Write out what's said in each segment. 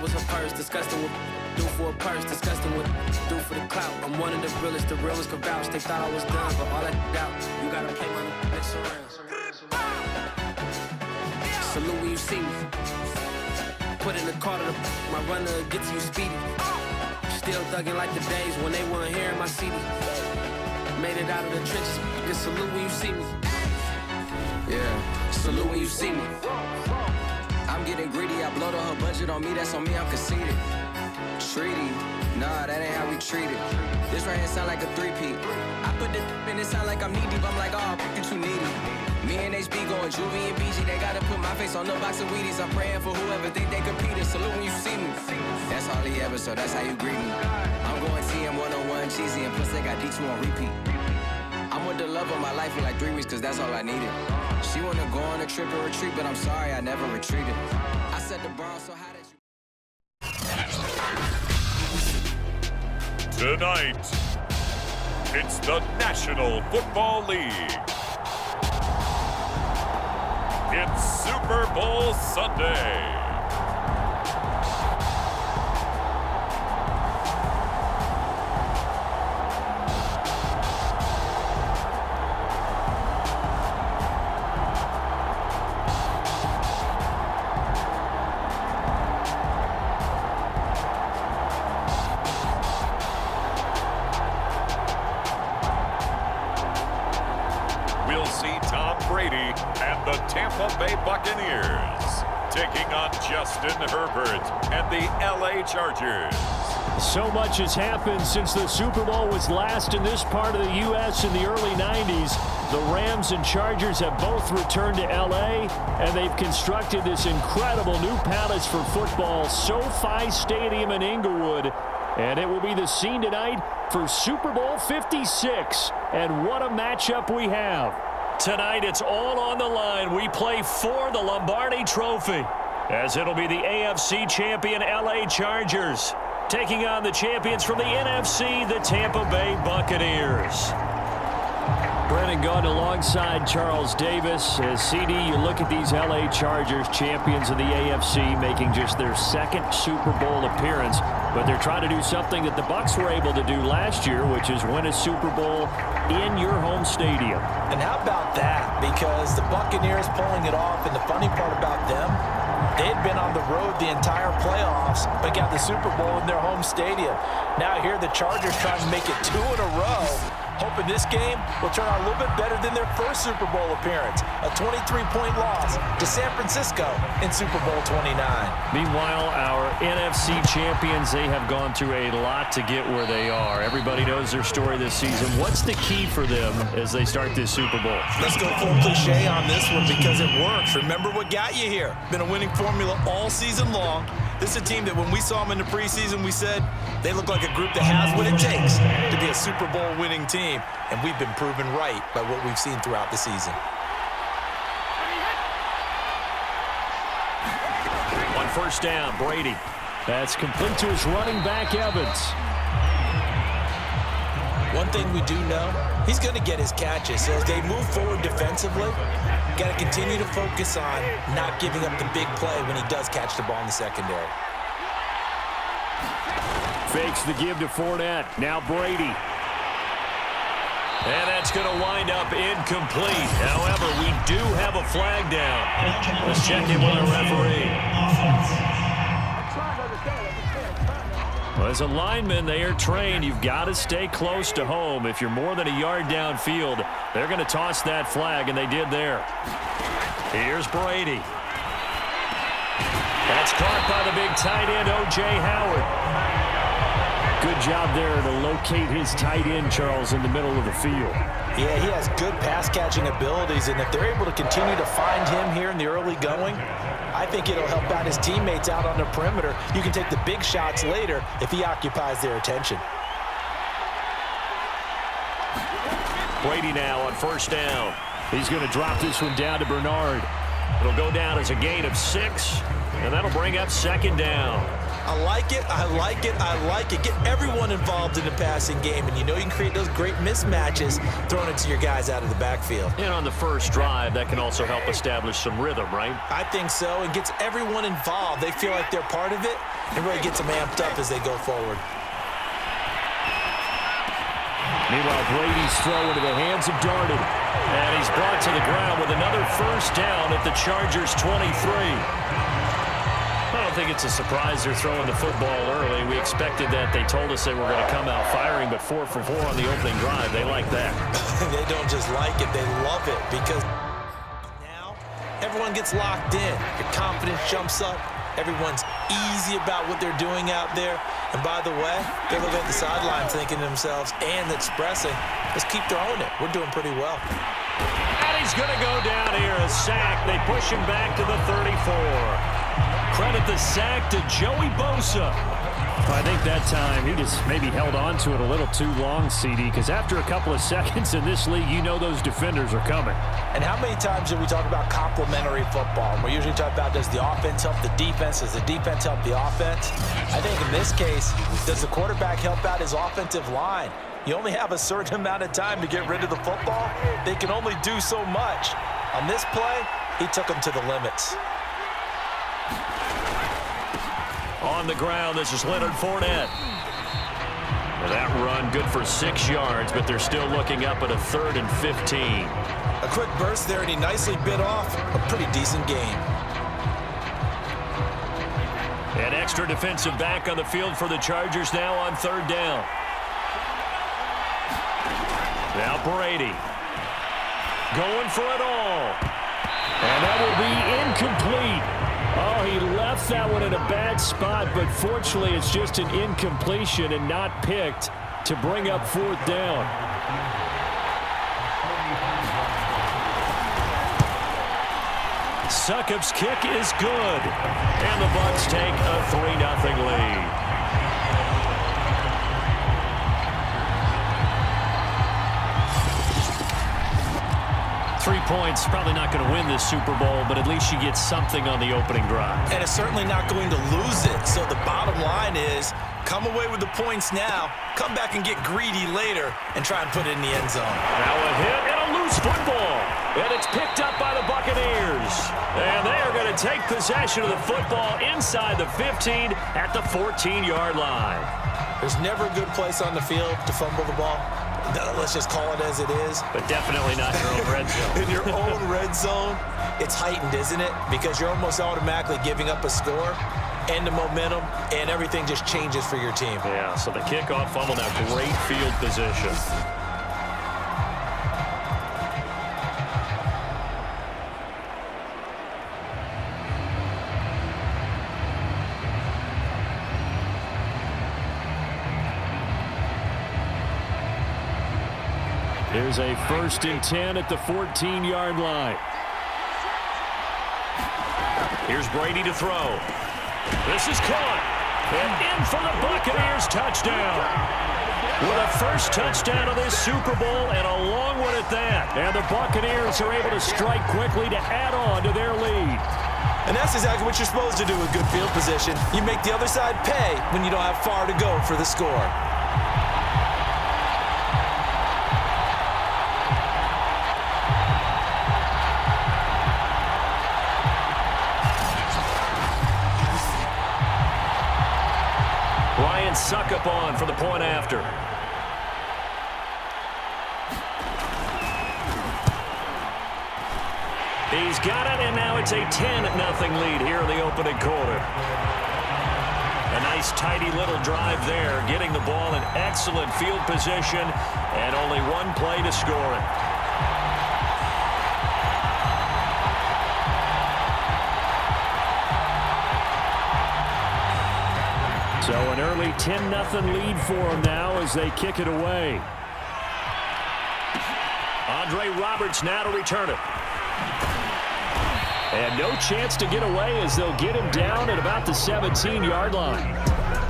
was her first. Disgusting with do for a purse. Disgusting with do for the clout. I'm one of the realest can vouch. They thought I was done, but all I doubt. You gotta play my next round. Salute when you see me. Put in the car to my runner gets you speedy. Still thugging like the days when they weren't hearing my CD. Made it out of the trenches. Just salute when you see me. Yeah, salute when you see me. I'm getting greedy. I blowed all her budget on me. That's on me. I'm conceited. Treaty. Nah, that ain't how we treat it. This right here sound like a three-peat. I put this in it sound like I'm knee deep. I'm like, oh, you too needy. Me and HB going Juvie and BG. They gotta put my face on no box of Wheaties. I'm praying for whoever think they competed. Salute when you see me. That's all he ever, so that's how you greet me. I'm going TM 101 cheesy and plus they got D2 on repeat. I'm with the love of my life for like 3 weeks cause that's all I needed. She wanna go on a trip or retreat, but I'm sorry I never retreated. I said the bar, so how did you... Tonight, it's the National Football League. It's Super Bowl Sunday. We'll see Tom Brady and the Tampa Bay Buccaneers taking on Justin Herbert and the LA Chargers. So much has happened since the Super Bowl was last in this part of the U.S. in the early 90s. The Rams and Chargers have both returned to L.A., and they've constructed this incredible new palace for football, SoFi Stadium in Inglewood. And it will be the scene tonight for Super Bowl 56. And what a matchup we have. Tonight, it's all on the line. We play for the Lombardi Trophy, as it'll be the AFC champion LA Chargers taking on the champions from the NFC, the Tampa Bay Buccaneers. Brennan Gunn alongside Charles Davis. As CD, you look at these LA Chargers, champions of the AFC, making just their second Super Bowl appearance. But they're trying to do something that the Bucs were able to do last year, which is win a Super Bowl in your home stadium. And how about that? Because the Buccaneers pulling it off, and the funny part about them, they had been on the road the entire playoffs, but got the Super Bowl in their home stadium. Now here the Chargers trying to make it 2 in a row, hoping this game will turn out a little bit better than their first Super Bowl appearance, a 23-point loss to San Francisco in Super Bowl 29. Meanwhile, our NFC champions, they have gone through a lot to get where they are. Everybody knows their story this season. What's the key for them as they start this Super Bowl? Let's go full cliche on this one because it works. Remember what got you here. Been a winning formula all season long. This is a team that when we saw them in the preseason, we said they look like a group that has what it takes to be a Super Bowl winning team. And we've been proven right by what we've seen throughout the season. On first down, Brady. That's complete to his running back, Evans. One thing we do know, he's going to get his catches. So as they move forward defensively, got to continue to focus on not giving up the big play when he does catch the ball in the secondary. Fakes the give to Fournette. Now Brady. And that's going to wind up incomplete. However, we do have a flag down. Let's check in with our referee. Well, as a lineman, they are trained. You've got to stay close to home. If you're more than a yard downfield, they're going to toss that flag, and they did there. Here's Brady. That's caught by the big tight end, O.J. Howard. Good job there to locate his tight end, Charles, in the middle of the field. Yeah, he has good pass-catching abilities, and if they're able to continue to find him here in the early going, I think it'll help out his teammates out on the perimeter. You can take the big shots later if he occupies their attention. Brady now on first down. He's going to drop this one down to Bernard. It'll go down as a gain of 6, and that'll bring up second down. I like it, I like it, I like it. Get everyone involved in the passing game, and you know you can create those great mismatches throwing it to your guys out of the backfield. And on the first drive, that can also help establish some rhythm, right? I think so, and gets everyone involved. They feel like they're part of it, and really gets them amped up as they go forward. Meanwhile, Brady's throw into the hands of Darden. And he's brought to the ground with another first down at the Chargers' 23. I don't think it's a surprise they're throwing the football early. We expected that. They told us they were going to come out firing, but 4 for 4 on the opening drive. They like that. They don't just like it, they love it, because now everyone gets locked in. Your confidence jumps up. Everyone's easy about what they're doing out there. And by the way, they're looking at the sideline thinking to themselves and expressing, let's keep throwing it. We're doing pretty well. And he's going to go down here, a sack. They push him back to the 34. Credit the sack to Joey Bosa. Well, I think that time he just maybe held on to it a little too long, CD, because after a couple of seconds in this league, you know those defenders are coming. And how many times do we talk about complementary football? We usually talk about, does the offense help the defense? Does the defense help the offense? I think in this case, does the quarterback help out his offensive line? You only have a certain amount of time to get rid of the football. They can only do so much. On this play, he took them to the limits. On the ground, this is Leonard Fournette. Well, that run good for 6 yards, but they're still looking up at a 3rd and 15. A quick burst there, and he nicely bit off a pretty decent game. An extra defensive back on the field for the Chargers now on 3rd down. Now Brady going for it all. And that will be incomplete. Oh, he left that one in a bad spot, but fortunately it's just an incompletion and not picked to bring up 4th down. Succop's kick is good, and the Bucs take a 3-0 lead. 3 points, probably not going to win this Super Bowl, but at least you get something on the opening drive. And it's certainly not going to lose it. So the bottom line is, come away with the points now, come back and get greedy later, and try and put it in the end zone. Now a hit and a loose football. And it's picked up by the Buccaneers. And they are going to take possession of the football inside the 15 at the 14-yard line. There's never a good place on the field to fumble the ball. Let's just call it as it is. But definitely not your own red zone. In your own red zone, it's heightened, isn't it? Because you're almost automatically giving up a score and the momentum, and everything just changes for your team. Yeah, so the kickoff fumble, now great field position. Here's a 1st and 10 at the 14-yard line. Here's Brady to throw. This is caught. And in for the Buccaneers touchdown. With a first touchdown of this Super Bowl and a long one at that. And the Buccaneers are able to strike quickly to add on to their lead. And that's exactly what you're supposed to do with good field position. You make the other side pay when you don't have far to go for the score. Succop on for the point after. He's got it, and now it's a 10-0 lead here in the opening quarter. A nice, tidy little drive there, getting the ball in excellent field position, and only one play to score it. So an early 10-0 lead for them now as they kick it away. Andre Roberts now to return it. And no chance to get away as they'll get him down at about the 17-yard line.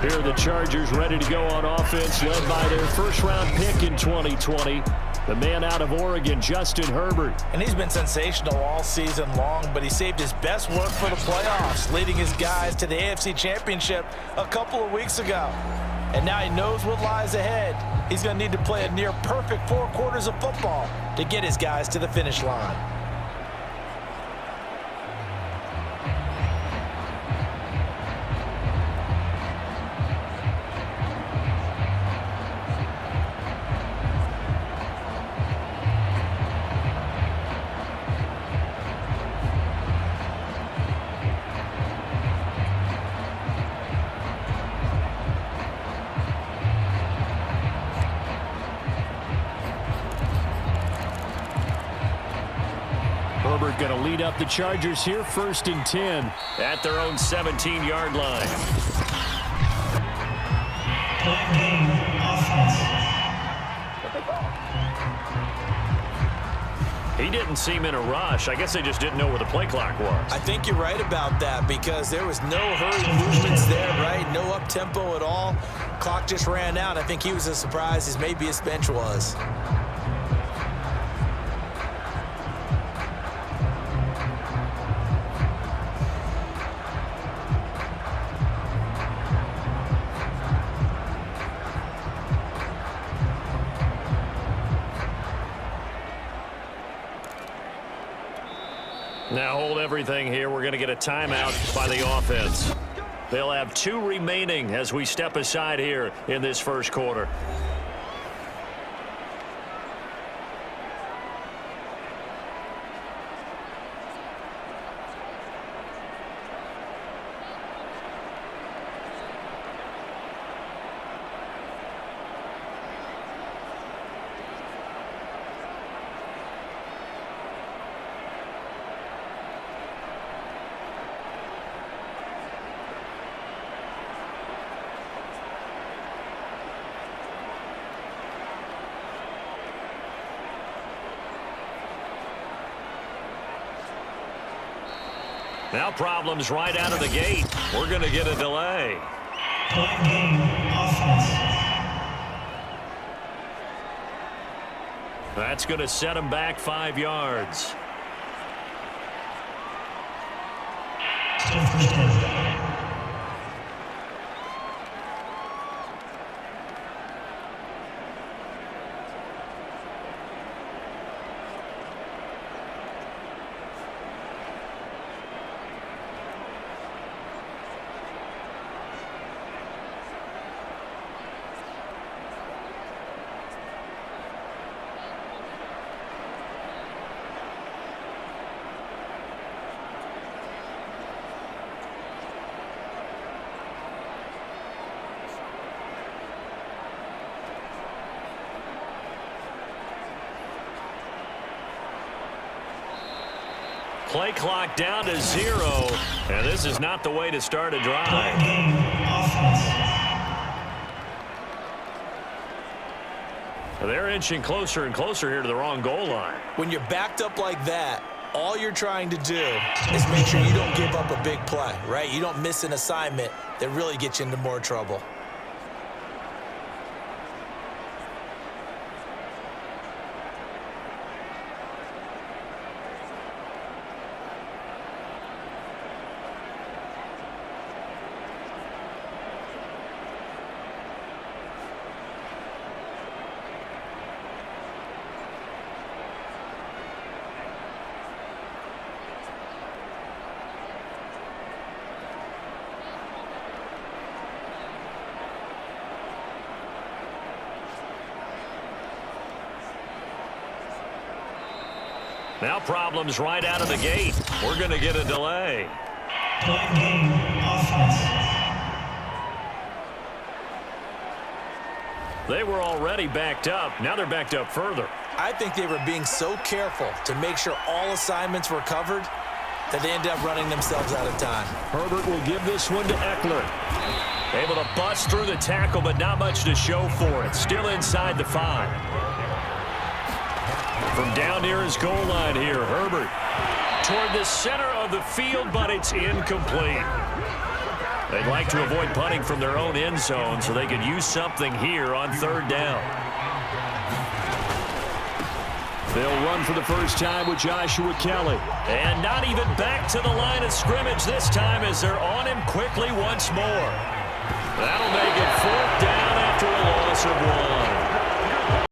Here are the Chargers ready to go on offense, led by their first-round pick in 2020, The man out of Oregon, Justin Herbert. And he's been sensational all season long, but he saved his best work for the playoffs, leading his guys to the AFC Championship a couple of weeks ago. And now he knows what lies ahead. He's going to need to play a near-perfect 4 quarters of football to get his guys to the finish line. Herbert going to lead up the Chargers here, 1st and 10 at their own 17-yard line. He didn't seem in a rush. I guess they just didn't know where the play clock was. I think you're right about that because there was no hurried movements there, right? No up-tempo at all. Clock just ran out. I think he was as surprised as maybe his bench was. Now hold everything here. We're going to get a timeout by the offense. They'll have 2 remaining as we step aside here in this first quarter. Now problems right out of the gate. We're going to get a delay. That's going to set him back 5 yards. Play clock down to 0, and this is not the way to start a drive. They're inching closer and closer here to the wrong goal line. When you're backed up like that, all you're trying to do is make sure you don't give up a big play, right? You don't miss an assignment that really gets you into more trouble. Now problems right out of the gate. We're going to get a delay. They were already backed up. Now they're backed up further. I think they were being so careful to make sure all assignments were covered that they ended up running themselves out of time. Herbert will give this one to Eckler. Able to bust through the tackle, but not much to show for it. Still inside the 5. From down near his goal line here, Herbert toward the center of the field, but it's incomplete. They'd like to avoid punting from their own end zone so they could use something here on 3rd down. They'll run for the first time with Joshua Kelly. And not even back to the line of scrimmage this time as they're on him quickly once more. That'll make it 4th down after a loss of 1.